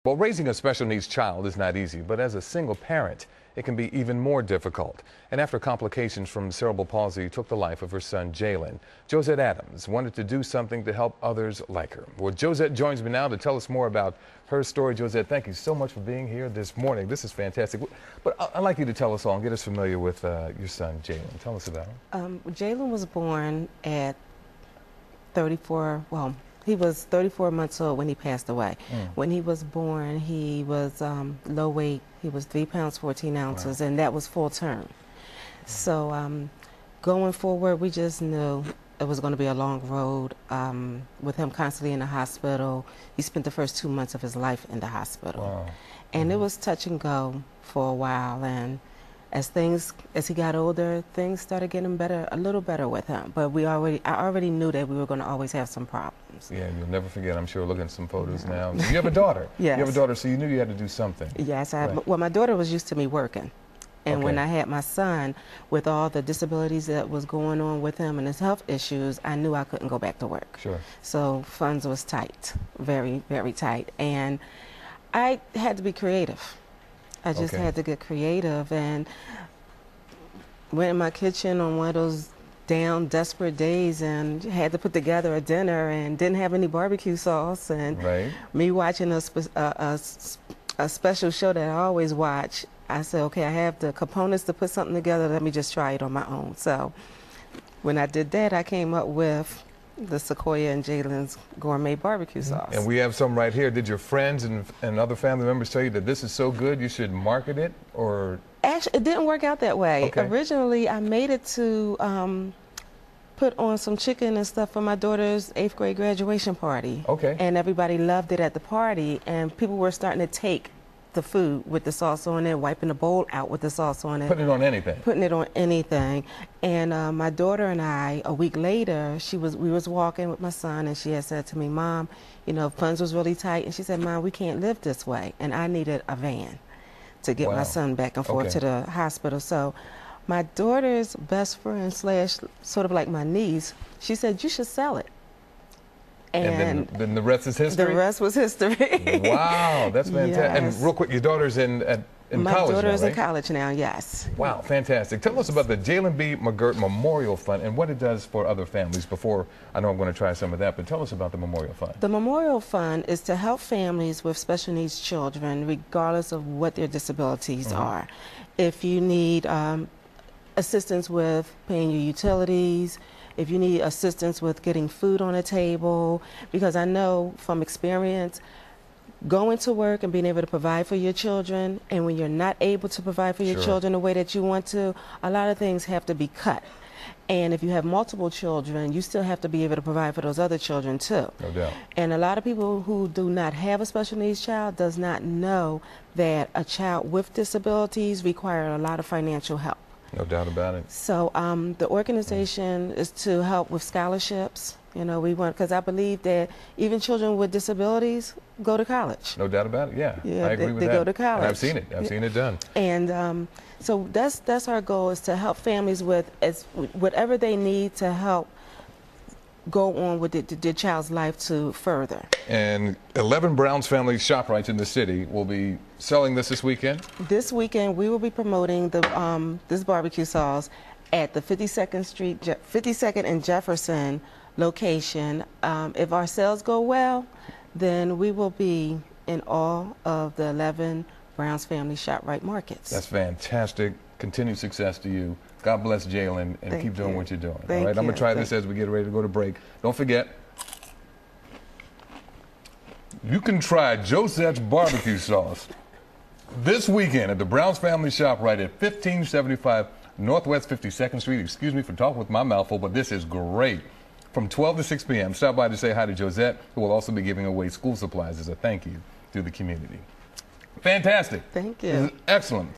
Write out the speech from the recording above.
Well, raising a special needs child is not easy, but as a single parent, it can be even more difficult. And after complications from cerebral palsy took the life of her son, Jaylin, Josette Adams wanted to do something to help others like her. Well, Josette joins me now to tell us more about her story. Josette, thank you so much for being here this morning. This is fantastic. But I'd like you to tell us all and get us familiar with your son, Jaylin. Tell us about him. Jaylin was born at 34, well, he was 34 months old when he passed away. When he was born, he was low weight. He was 3 pounds, 14 ounces, and that was full term. So going forward, we just knew it was going to be a long road with him constantly in the hospital. He spent the first 2 months of his life in the hospital. And it was touch and go for a while. And as he got older, things started getting better, a little better with him. But I already knew that we were going to always have some problems. Yeah, you'll never forget, I'm sure, looking at some photos now. You have a daughter. Yes. You have a daughter, so you knew you had to do something. Yes, well, my daughter was used to me working. And when I had my son, with all the disabilities that was going on with him and his health issues, I knew I couldn't go back to work. Sure. So funds was tight, very, very tight. And I had to be creative. I just had to get creative and went in my kitchen on one of those down, desperate days and had to put together a dinner and didn't have any barbecue sauce. And me watching a special show that I always watch, I said, okay, I have the components to put something together. Let me just try it on my own. So when I did that, I came up with the Sequoya and Jaylin's gourmet barbecue sauce. And we have some right here. Did your friends and other family members tell you that this is so good you should market it, or? Actually, it didn't work out that way. Originally, I made it to put on some chicken and stuff for my daughter's 8th grade graduation party. And everybody loved it at the party, and people were starting to take the food with the sauce on it, wiping the bowl out with the sauce on it. Putting it on anything. Putting it on anything. And my daughter and I, a week later, we was walking with my son, and she had said to me, Mom, you know, funds was really tight. And she said, Mom, we can't live this way. And I needed a van to get my son back and forth to the hospital. So my daughter's best friend slash sort of like my niece, she said, you should sell it. And then the rest is history? The rest was history. Wow, that's fantastic. Yes. And real quick, your daughter's in college now, My daughter's in college now, yes. Wow, fantastic. Tell us about the Jaylin B. McGirt Memorial Fund and what it does for other families before I know I'm going to try some of that, but tell us about the Memorial Fund. The Memorial Fund is to help families with special needs children, regardless of what their disabilities are. If you need assistance with paying your utilities, if you need assistance with getting food on the table, because I know from experience, going to work and being able to provide for your children, and when you're not able to provide for your children the way that you want to, a lot of things have to be cut. And if you have multiple children, you still have to be able to provide for those other children too. No doubt. And a lot of people who do not have a special needs child does not know that a child with disabilities require a lot of financial help. No doubt about it. So the organization is to help with scholarships. You know, we want, because I believe that even children with disabilities go to college. No doubt about it. Yeah, I agree with that. They go to college. And I've seen it. I've seen it done. And so that's our goal, is to help families with whatever they need to help go on with their child's life to further. And 11 Browns family ShopRites in the city will be selling this weekend? This weekend we will be promoting the this barbecue sauce at the 52nd and Jefferson location. If our sales go well, then we will be in all of the 11 Browns family ShopRite markets. That's fantastic. Continued success to you. God bless Jaylin, and keep doing what you're doing. All right, I'm going to try this as we get ready to go to break. Don't forget, you can try Josette's barbecue sauce this weekend at the Browns Family ShopRite at 1575 Northwest 52nd Street. Excuse me for talking with my mouth full, but this is great. From 12 to 6 p.m. Stop by to say hi to Josette, who will also be giving away school supplies as a thank you to the community. Fantastic. Thank you. This is excellent.